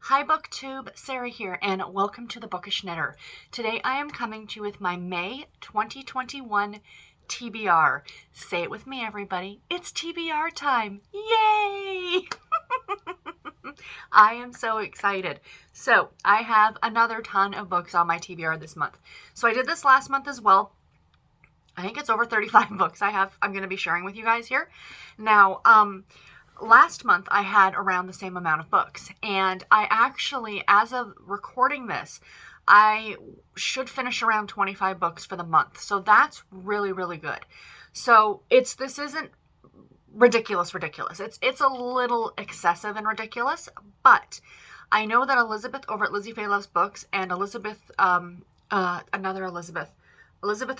Hi BookTube, Sarah here, and welcome to the Bookish Knitter. Today I am coming to you with my May 2021 TBR. Say it with me, everybody. It's TBR time. Yay! I am so excited. So I have another ton of books on my TBR this month. So I did this last month as well. I think it's over 35 books I'm going to be sharing with you guys here. Now, last month I had around the same amount of books, and I actually, as of recording this, I should finish around 25 books for the month. So that's really, really good. So this isn't ridiculous. It's a little excessive and ridiculous, but I know that Elizabeth over at Lizzie Faye Loves Books and Elizabeth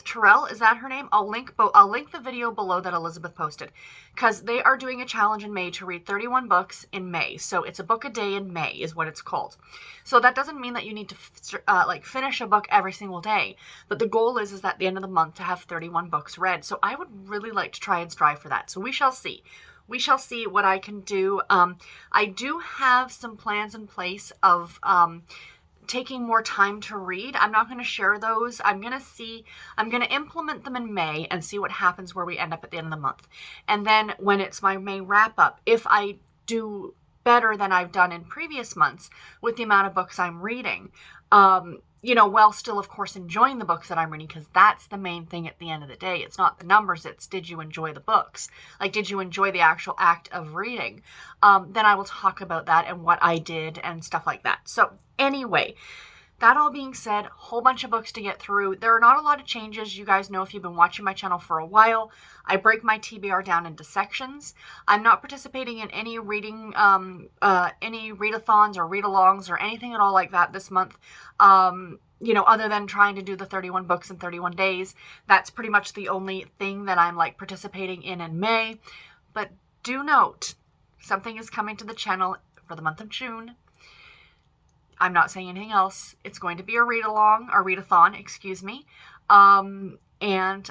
Terrell, is that her name? I'll link the video below that Elizabeth posted, because they are doing a challenge in May to read 31 books in May. So it's a book a day in May is what it's called. So that doesn't mean that you need to finish a book every single day, but the goal is at the end of the month to have 31 books read. So I would really like to try and strive for that. So we shall see. We shall see what I can do. I do have some plans in place of taking more time to read. I'm not going to share those. I'm going to implement them in May and see what happens where we end up at the end of the month. And then when it's my May wrap up, if I do better than I've done in previous months with the amount of books I'm reading, while still, of course, enjoying the books that I'm reading, because that's the main thing at the end of the day. It's not the numbers, it's did you enjoy the books? Like, did you enjoy the actual act of reading? Then I will talk about that and what I did and stuff like that. So anyway, that all being said, whole bunch of books to get through. There are not a lot of changes. You guys know if you've been watching my channel for a while, I break my TBR down into sections. I'm not participating in any reading, any readathons or read-alongs or anything at all like that this month. Other than trying to do the 31 books in 31 days. That's pretty much the only thing that I'm participating in May. But do note, something is coming to the channel for the month of June. I'm not saying anything else. It's going to be a read-along, or readathon, excuse me. And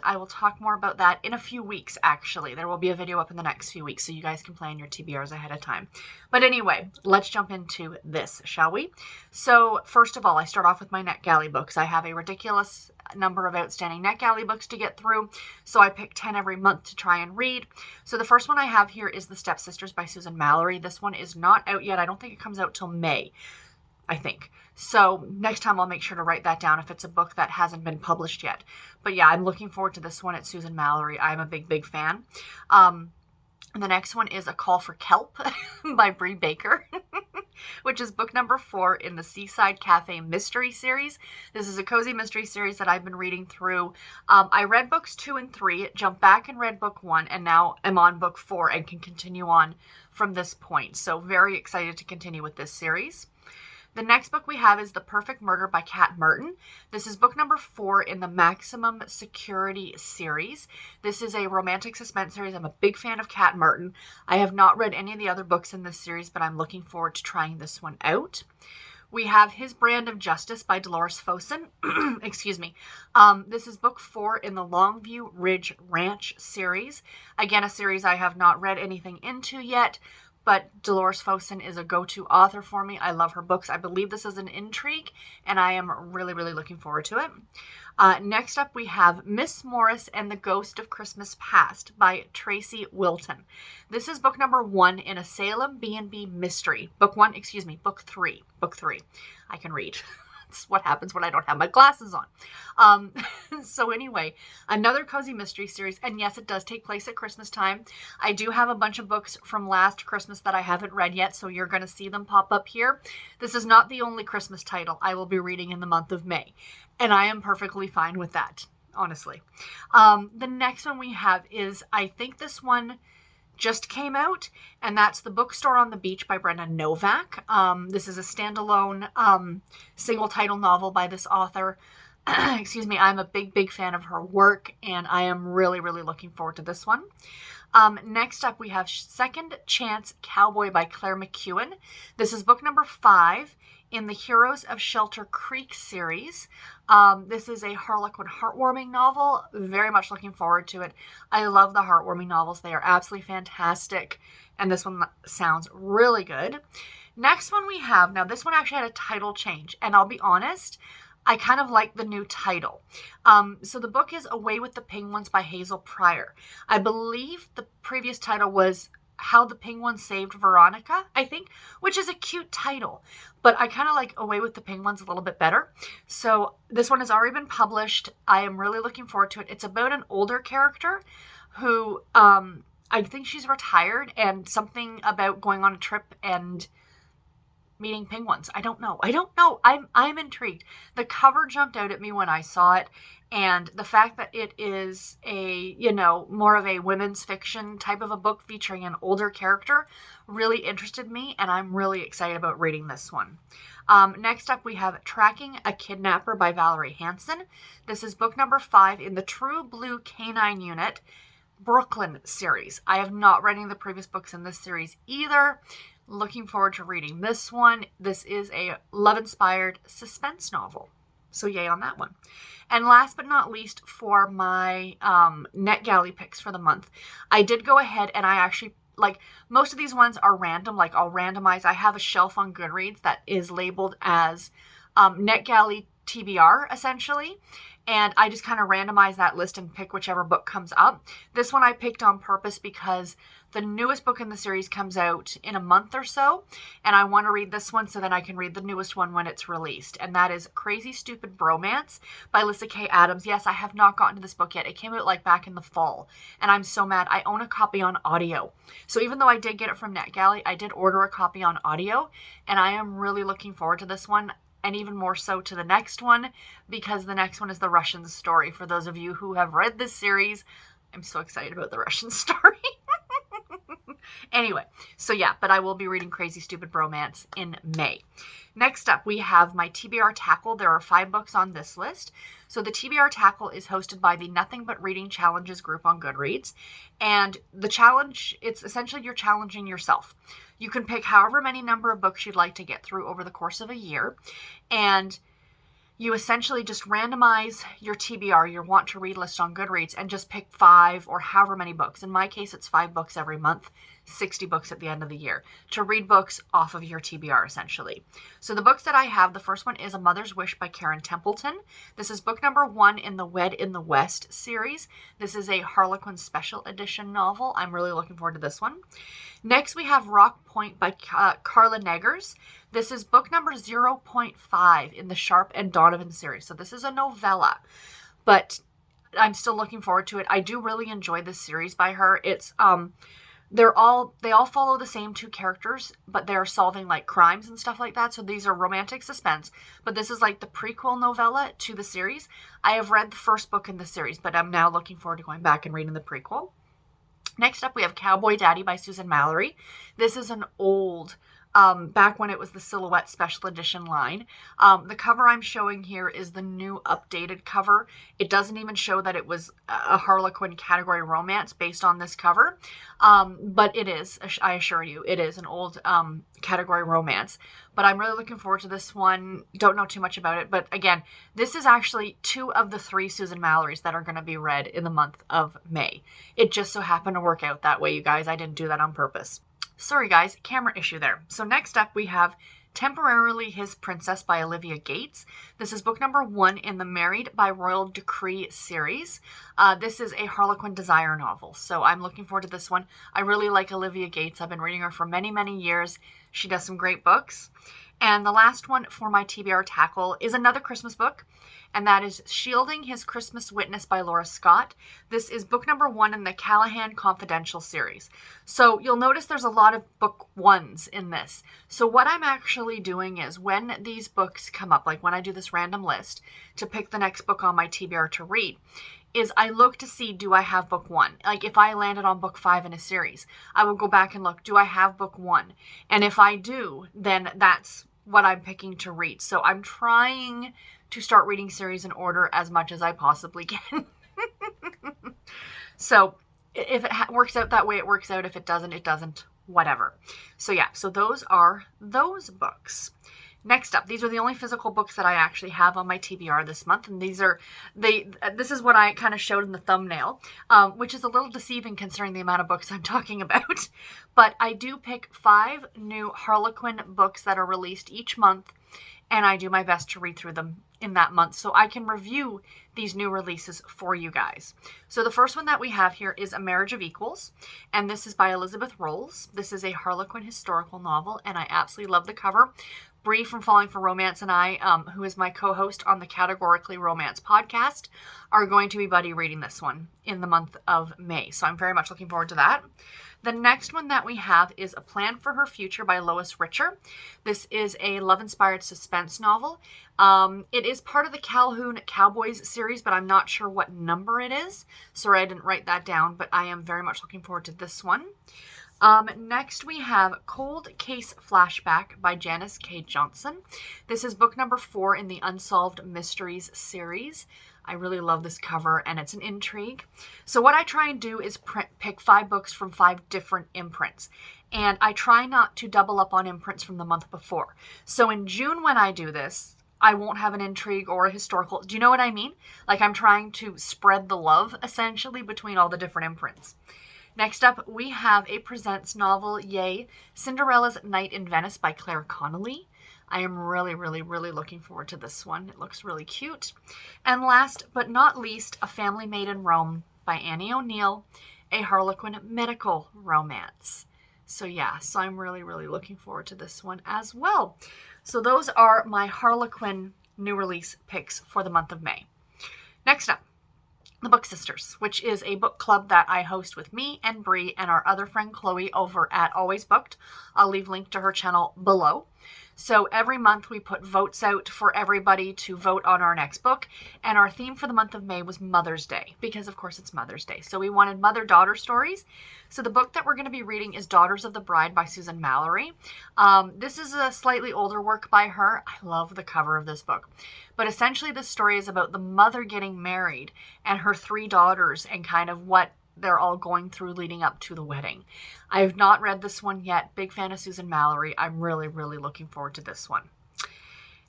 I will talk more about that in a few weeks, actually. There will be a video up in the next few weeks, so you guys can plan your TBRs ahead of time. But anyway, let's jump into this, shall we? So, first of all, I start off with my NetGalley books. I have a ridiculous number of outstanding NetGalley books to get through, so I pick 10 every month to try and read. So the first one I have here is The Stepsisters by Susan Mallory. This one is not out yet. I don't think it comes out till May, I think. So next time I'll make sure to write that down if it's a book that hasn't been published yet. But yeah, I'm looking forward to this one. It's Susan Mallory. I'm a big fan. And the next one is A Call for Kelp by Bree Baker, which is book number 4 in the Seaside Cafe Mystery Series. This is a cozy mystery series that I've been reading through. I read books 2 and 3, jumped back and read book 1, and now I'm on book 4 and can continue on from this point. So very excited to continue with this series. The next book we have is The Perfect Murder by Kat Martin. This is book number 4 in the Maximum Security series. This is a romantic suspense series. I'm a big fan of Kat Martin. I have not read any of the other books in this series, but I'm looking forward to trying this one out. We have His Brand of Justice by Dolores Fosun. Excuse me. This is book 4 in the Longview Ridge Ranch series. Again, a series I have not read anything into yet, but Dolores Fosun is a go-to author for me. I love her books. I believe this is an intrigue, and I am really looking forward to it. Next up, we have Miss Morris and the Ghost of Christmas Past by Tracy Wilton. This is book number 1 in a Salem B&B mystery. Book 3. I can read. It's what happens when I don't have my glasses on. So anyway, another cozy mystery series, and yes, it does take place at Christmas time. I do have a bunch of books from last Christmas that I haven't read yet, so you're going to see them pop up here. This is not the only Christmas title I will be reading in the month of May, and I am perfectly fine with that, honestly. The next one we have is, I think this one just came out, and that's The Bookstore on the Beach by Brenda Novak. This is a standalone single title novel by this author. Excuse me, I'm a big fan of her work, and I am really looking forward to this one. Next up, we have Second Chance Cowboy by Claire McEwen. This is book number 5 in the Heroes of Shelter Creek series. This is a Harlequin heartwarming novel. Very much looking forward to it. I love the heartwarming novels. They are absolutely fantastic, and this one sounds really good. Next one we have, now this one actually had a title change, and I'll be honest, I kind of like the new title. So the book is Away with the Penguins by Hazel Pryor. I believe the previous title was How the Penguins Saved Veronica, I think, which is a cute title. But I kind of like Away with the Penguins a little bit better. So this one has already been published. I am really looking forward to it. It's about an older character who, I think she's retired, and something about going on a trip and meeting penguins. I don't know. I'm intrigued. The cover jumped out at me when I saw it, and the fact that it is a, more of a women's fiction type of a book featuring an older character really interested me, and I'm really excited about reading this one. Next up, we have Tracking a Kidnapper by Valerie Hansen. This is book number 5 in the True Blue Canine Unit Brooklyn series. I have not read any of the previous books in this series either. Looking forward to reading this one. This is a love-inspired suspense novel. So yay on that one. And last but not least, for my NetGalley picks for the month, I did go ahead and I actually, most of these ones are random. I'll randomize. I have a shelf on Goodreads that is labeled as NetGalley TBR, essentially. And I just kind of randomize that list and pick whichever book comes up. This one I picked on purpose because the newest book in the series comes out in a month or so, and I want to read this one so then I can read the newest one when it's released, and that is Crazy Stupid Bromance by Lyssa Kay Adams. Yes, I have not gotten to this book yet. It came out back in the fall, and I'm so mad. I own a copy on audio. So even though I did get it from NetGalley, I did order a copy on audio, and I am really looking forward to this one, and even more so to the next one, because the next one is the Russian story. For those of you who have read this series, I'm so excited about the Russian story. Anyway, so yeah, but I will be reading Crazy Stupid Bromance in May. Next up, we have my TBR Tackle. There are 5 books on this list. So the TBR Tackle is hosted by the Nothing But Reading Challenges group on Goodreads. And the challenge, it's essentially you're challenging yourself. You can pick however many number of books you'd like to get through over the course of a year. And you essentially just randomize your TBR, your want to read list on Goodreads, and just pick 5 or however many books. In my case, it's 5 books every month, 60 books at the end of the year, to read books off of your TBR, essentially. So the books that I have, the first one is A Mother's Wish by Karen Templeton. This is book number 1 in the Wed in the West series. This is a Harlequin special edition novel. I'm really looking forward to this one. Next, we have Rock Point by Carla Neggers. This is book number 0.5 in the Sharp and Donovan series. So this is a novella, but I'm still looking forward to it. I do really enjoy this series by her. It's they all follow the same 2 characters, but they're solving crimes and stuff like that. So these are romantic suspense, but this is the prequel novella to the series. I have read the first book in the series, but I'm now looking forward to going back and reading the prequel. Next up, we have Cowboy Daddy by Susan Mallory. This is an old, back when it was the Silhouette Special Edition line. The cover I'm showing here is the new updated cover. It doesn't even show that it was a Harlequin category romance based on this cover. But it is, I assure you, it is an old category romance. But I'm really looking forward to this one. Don't know too much about it. But again, this is actually 2 of the 3 Susan Mallorys that are going to be read in the month of May. It just so happened to work out that way, you guys. I didn't do that on purpose. Sorry, guys. Camera issue there. So next up, we have Temporarily His Princess by Olivia Gates. This is book number 1 in the Married by Royal Decree series. This is a Harlequin desire novel, so I'm looking forward to this one. I really like Olivia Gates. I've been reading her for many, many years. She does some great books. And the last one for my TBR Tackle is another Christmas book, and that is Shielding His Christmas Witness by Laura Scott. This is book number 1 in the Callahan Confidential series. So you'll notice there's a lot of book 1s in this. So what I'm actually doing is when these books come up, when I do this random list to pick the next book on my TBR to read, is I look to see, do I have book 1? If I landed on book 5 in a series, I will go back and look, do I have book 1? And if I do, then that's what I'm picking to read. So I'm trying to start reading series in order as much as I possibly can. So if it works out that way, it works out. If it doesn't, it doesn't. Whatever. So yeah, so those are those books. Next up, these are the only physical books that I actually have on my TBR this month, and this is what I kind of showed in the thumbnail, which is a little deceiving considering the amount of books I'm talking about. But I do pick 5 new Harlequin books that are released each month, and I do my best to read through them in that month so I can review these new releases for you guys. So the first one that we have here is A Marriage of Equals, and this is by Elizabeth Rolls. This is a Harlequin historical novel, and I absolutely love the cover. Bree from Falling for Romance and I, who is my co-host on the Categorically Romance podcast, are going to be buddy reading this one in the month of May. So I'm very much looking forward to that. The next one that we have is A Plan for Her Future by Lois Richer. This is a love-inspired suspense novel. It is part of the Calhoun Cowboys series, but I'm not sure what number it is. Sorry, I didn't write that down, but I am very much looking forward to this one. Next we have Cold Case Flashback by Janice K. Johnson. This is book number 4 in the Unsolved Mysteries series. I really love this cover, and it's an intrigue. So what I try and do is pick 5 books from 5 different imprints. And I try not to double up on imprints from the month before. So in June when I do this, I won't have an intrigue or a historical. Do you know what I mean? Like, I'm trying to spread the love, essentially, between all the different imprints. Next up, we have a Presents novel, yay, Cinderella's Night in Venice by Claire Connolly. I am really, really, really looking forward to this one. It looks really cute. And last but not least, A Family Made in Rome by Annie O'Neill, a Harlequin medical romance. So yeah, so I'm really, really looking forward to this one as well. So those are my Harlequin new release picks for the month of May. Next up, The Book Sisters, which is a book club that I host with me and Bree and our other friend Chloe over at Always Booked. I'll leave a link to her channel below. So every month we put votes out for everybody to vote on our next book, and our theme for the month of May was Mother's Day, because of course it's Mother's Day. So we wanted mother-daughter stories. So the book that we're going to be reading is Daughters of the Bride by Susan Mallory. This is a slightly older work by her. I love the cover of this book. But essentially this story is about the mother getting married and her 3 daughters and kind of what they're all going through leading up to the wedding. I have not read this one yet. Big fan of Susan Mallory. I'm really, really looking forward to this one.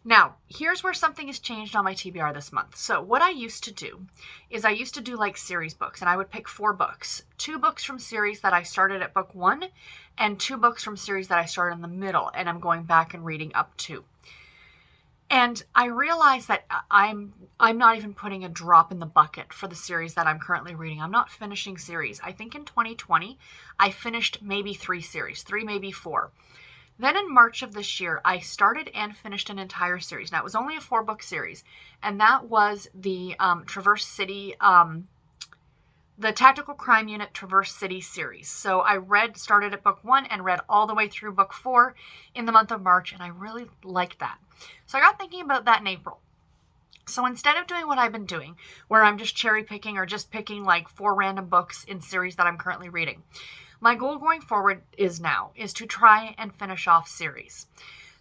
Now, here's where something has changed on my TBR this month. So what I used to do is I used to do like series books, and I would pick 4 books. 2 books from series that I started at book 1, and 2 books from series that I started in the middle, and I'm going back and reading up to. And I realized that I'm not even putting a drop in the bucket for the series that I'm currently reading. I'm not finishing series. I think in 2020, I finished maybe 3 series, 3, maybe 4. Then in March of this year, I started and finished an entire series. Now, it was only a 4-book series, and that was the Traverse City, the Tactical Crime Unit Traverse City series. So I started at book 1 and read all the way through book 4 in the month of March, and I really liked that. So I got thinking about that in April. So instead of doing what I've been doing, where I'm just cherry picking or just picking like 4 random books in series that I'm currently reading, my goal going forward is to try and finish off series.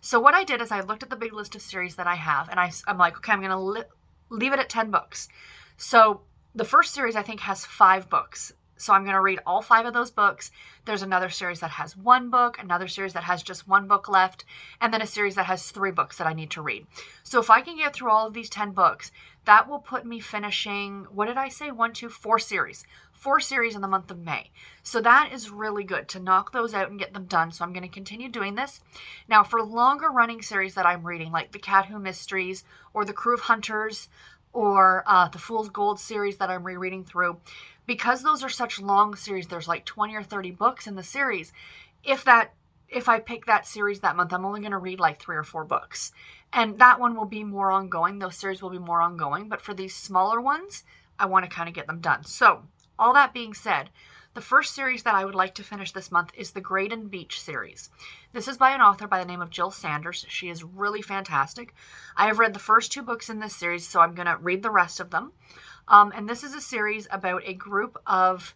So what I did is I looked at the big list of series that I have, and I'm like, okay, I'm going to leave it at 10 books. So the first series I think has 5 books. So I'm going to read all 5 of those books. There's another series that has 1 book, another series that has just 1 book left, and then a series that has 3 books that I need to read. So if I can get through all of these 10 books, that will put me finishing, what did I say? 4 series. 4 series in the month of May. So that is really good to knock those out and get them done. So I'm going to continue doing this. Now for longer running series that I'm reading, like the Cat Who Mysteries or the Crew of Hunters or the Fool's Gold series that I'm rereading through, because those are such long series, there's like 20 or 30 books in the series. If I pick that series that month, I'm only going to read like 3 or 4 books. And that one will be more ongoing. Those series will be more ongoing. But for these smaller ones, I want to kind of get them done. So all that being said, the first series that I would like to finish this month is the Graydon Beach series. This is by an author by the name of Jill Sanders. She is really fantastic. I have read the first 2 books in this series, so I'm going to read the rest of them. And this is a series about a group of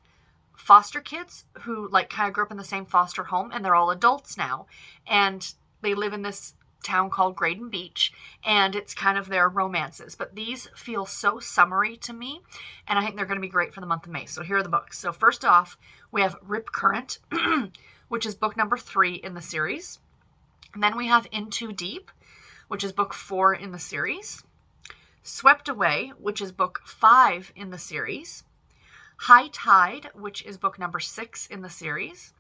foster kids who like kind of grew up in the same foster home, and they're all adults now. And they live in this town called Graydon Beach, and it's kind of their romances. But these feel so summery to me, and I think they're going to be great for the month of May. So here are the books. So first off, we have Rip Current, which is book number 3 in the series. And then we have In Too Deep. which is book 4 in the series. Swept Away, which is book 5 in the series. High Tide, which is book number 6 in the series.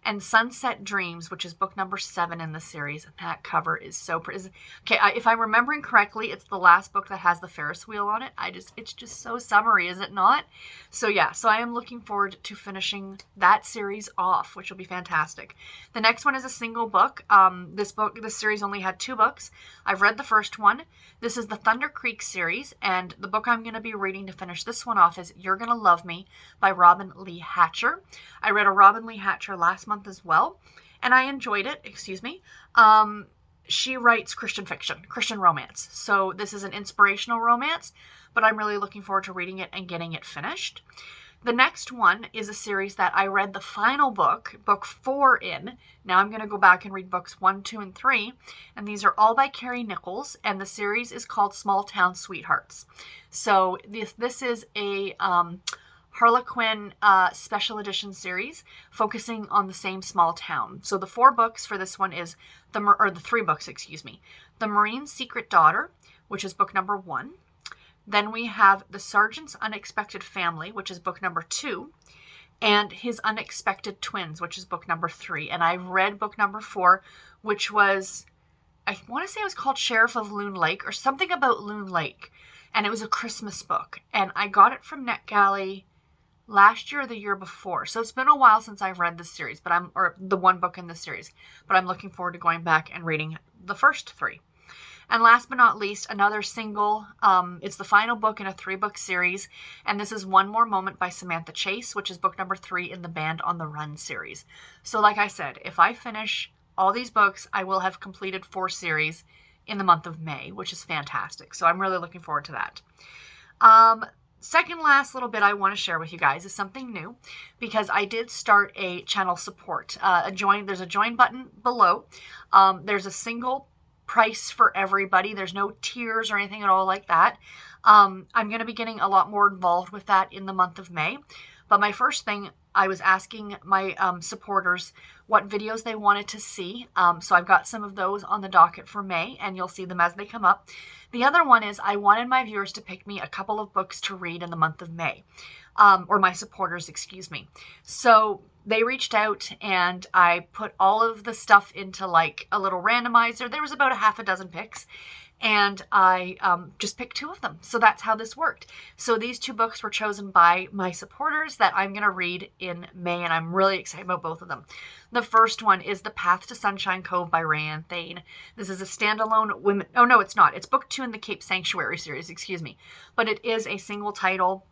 And Sunset Dreams, which is book number 7 in the series. And that cover is so pretty. Okay, if I'm remembering correctly, it's the last book that has the Ferris wheel on it. It's just so summery, is it not? So yeah, so I am looking forward to finishing that series off, which will be fantastic. The next one is a single book. This series only had 2 books. I've read the first one. This is the Thunder Creek series, and the book I'm going to be reading to finish this one off is You're Gonna Love Me by Robin Lee Hatcher. I read a Robin Lee Hatcher last month as well, and I enjoyed it. Excuse me. She writes Christian fiction, Christian romance. So this is an inspirational romance, but I'm really looking forward to reading it and getting it finished. The next one is a series that I read the final book, book 4 in. Now I'm going to go back and read books 1, 2, and 3. And these are all by Carrie Nichols. And the series is called Small Town Sweethearts. So this is a Harlequin special edition series focusing on the same small town. So the 4 books for this one is, the 3 books, excuse me. The Marine's Secret Daughter, which is book number 1. Then we have The Sergeant's Unexpected Family, which is book number 2, and His Unexpected Twins, which is book number 3. And I've read book number 4, which was, I want to say it was called Sheriff of Loon Lake or something about Loon Lake. And it was a Christmas book. And I got it from NetGalley last year or the year before. So it's been a while since I've read this series, or the one book in this series. But I'm looking forward to going back and reading the first 3. And last but not least, another single. It's the final book in a 3-book series. And this is One More Moment by Samantha Chase, which is book number 3 in the Band on the Run series. So like I said, if I finish all these books, I will have completed 4 series in the month of May, which is fantastic. So I'm really looking forward to that. Second last little bit I want to share with you guys is something new, because I did start a channel support. There's a join button below. There's a single price for everybody. There's no tiers or anything at all like that. I'm going to be getting a lot more involved with that in the month of May. But my first thing, I was asking my supporters what videos they wanted to see. So I've got some of those on the docket for May, and you'll see them as they come up. The other one is I wanted my viewers to pick me a couple of books to read in the month of May. Or my supporters, excuse me. So they reached out and I put all of the stuff into like a little randomizer. There was about a half a dozen picks, and I just picked 2 of them. So that's how this worked. So these 2 books were chosen by my supporters that I'm going to read in May, and I'm really excited about both of them. The first one is The Path to Sunshine Cove by Rayanne Thane. This is a standalone women. Oh, no, it's not. It's book 2 in the Cape Sanctuary series, excuse me. But it is a single title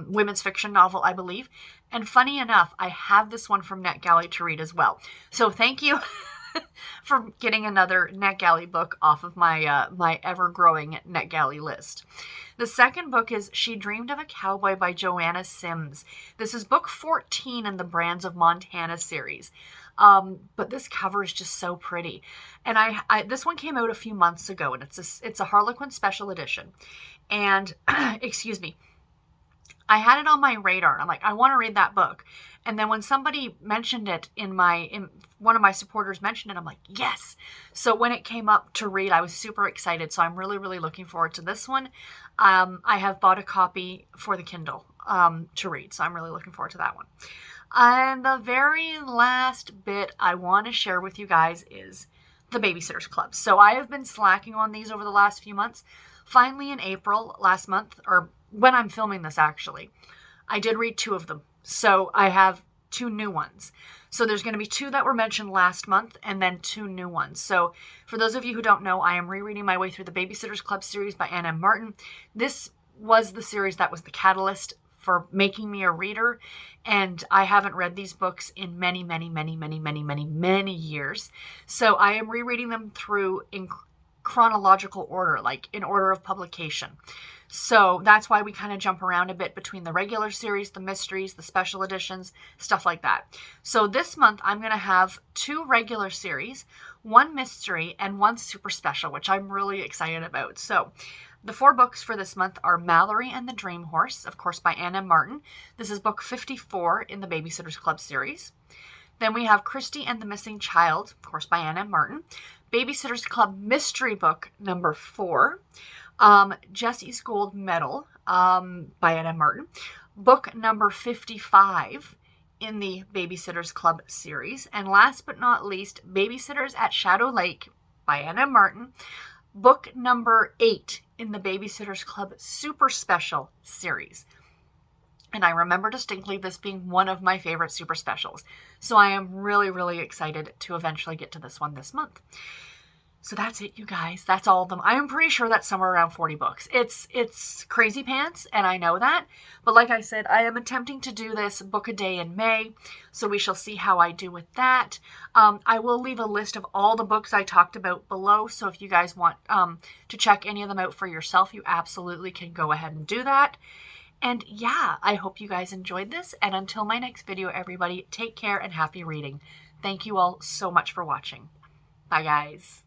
women's fiction novel, I believe. And funny enough, I have this one from NetGalley to read as well. So thank you for getting another NetGalley book off of my my ever-growing NetGalley list. The second book is She Dreamed of a Cowboy by Joanna Sims. This is book 14 in the Brands of Montana series. But this cover is just so pretty. And this one came out a few months ago, and it's a Harlequin special edition. And excuse me, I had it on my radar, and I'm like, I want to read that book. And then when somebody mentioned it one of my supporters mentioned it, I'm like, yes. So when it came up to read, I was super excited. So I'm really, really looking forward to this one. I have bought a copy for the Kindle to read. So I'm really looking forward to that one. And the very last bit I want to share with you guys is the Babysitters Club. So I have been slacking on these over the last few months. Finally in April last month, or when I'm filming this actually, I did read 2 of them. So I have 2 new ones. So there's going to be 2 that were mentioned last month and then 2 new ones. So for those of you who don't know, I am rereading my way through the Babysitters Club series by Ann M. Martin. This was the series that was the catalyst for making me a reader. And I haven't read these books in many, many, many, many, many, many, many years. So I am rereading them through in chronological order, like in order of publication. So that's why we kind of jump around a bit between the regular series, the mysteries, the special editions, stuff like that. So this month I'm going to have 2 regular series, 1 mystery, and 1 super special, which I'm really excited about. So the 4 books for this month are Mallory and the Dream Horse, of course, by Ann M. Martin. This is book 54 in the Babysitters Club series. Then we have Christy and the Missing Child, of course, by Ann M. Martin. Babysitters Club mystery book number 4, Jessie's Gold Medal by Anna Martin, book number 55 in the Babysitters Club series, and last but not least, Babysitters at Shadow Lake by Anna Martin, book number 8 in the Babysitters Club Super Special series. And I remember distinctly this being one of my favorite super specials. So I am really, really excited to eventually get to this one this month. So that's it, you guys. That's all of them. I am pretty sure that's somewhere around 40 books. It's crazy pants, and I know that. But like I said, I am attempting to do this book a day in May, so we shall see how I do with that. I will leave a list of all the books I talked about below, so if you guys want to check any of them out for yourself, you absolutely can go ahead and do that. And yeah, I hope you guys enjoyed this, and until my next video, everybody, take care and happy reading. Thank you all so much for watching. Bye, guys.